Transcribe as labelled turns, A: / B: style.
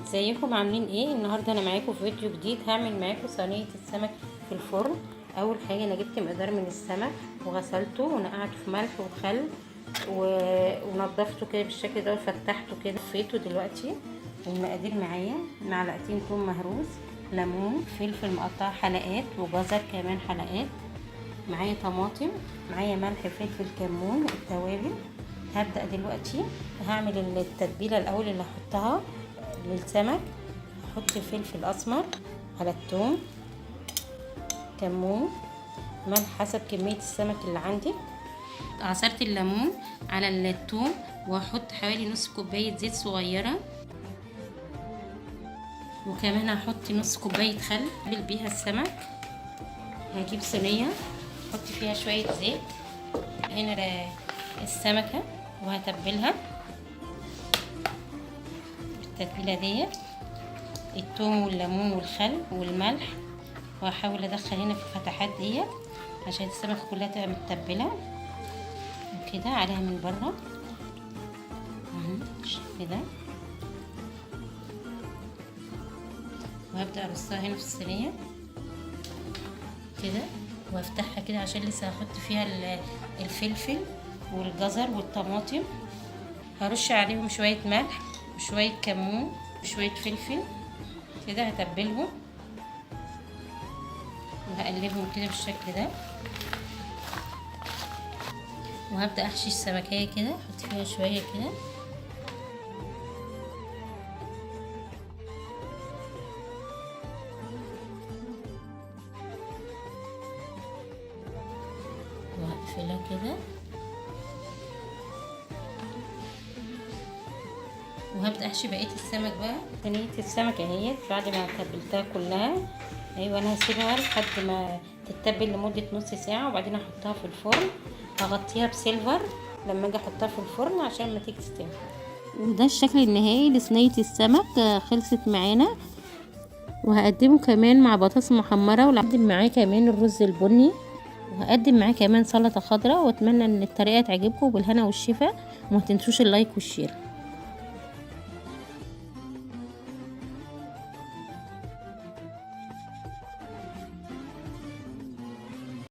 A: ازيكم عاملين ايه؟ النهارده انا معاكم في فيديو جديد. هعمل معاكم صينيه السمك في الفرن. اول حاجه انا جبت مقدار من السمك وغسلته ونقعته في ملح وخل ونضفته كده بالشكل ده وفتحته كده. فيته دلوقتي. المقادير معايا: معلقتين ثوم مهروس، ليمون، فلفل مقطع حلقات، وجزر كمان حلقات، معايا طماطم، معايا ملح، فلفل، كمون، والتوابل. هبدأ دلوقتي هعمل التتبيله الاول اللي هحطها للسمك. هحط فلفل اسمر على الثوم، كمون، ملح حسب كميه السمك اللي عندي، عصرت الليمون على الثوم، وهحط حوالي نص كوبايه زيت صغيره، وكمان هحط نص كوبايه خل اقلب بيها السمك. هجيب صينيه احط فيها شويه زيت، هنا السمكه وهتبلها بالتتبيله ديت، الثوم والليمون والخل والملح، وهحاول ادخل هنا في الفتحات ديت عشان السمكه كلها تبقى متبله وكده عليها من بره كده. وهبدا ارصها هنا في الصينيه كده، وافتحها كده عشان لسه هحط فيها الفلفل والجزر والطماطم. هرش عليهم شويه ملح وشويه كمون وشويه فلفل كده، هتبلهم وهقلبهم كده بالشكل ده. وهبدأ احشي السمكية كده، احط فيها شوية كده وهقفلها كده، وهبدأ احشي بقية السمك بقى. صينية السمك اهيت بعد ما تبلتها كلها. ايوه انا هسيبها لحد ما تتبل لمدة نص ساعة، وبعدين احطها في الفرن. هغطيها بسيلفر لما اجي احطها في الفرن عشان ما تيجي تستوي. وده الشكل النهائي لصينية السمك. خلصت معانا. وهقدمه كمان مع بطاطس محمرة، وهقدم معاه كمان الرز البني، وهقدم معاه كمان سلطة خضراء. واتمنى ان الطريقة تعجبكم، بالهنا والشفا. وما تنسوش اللايك والشير.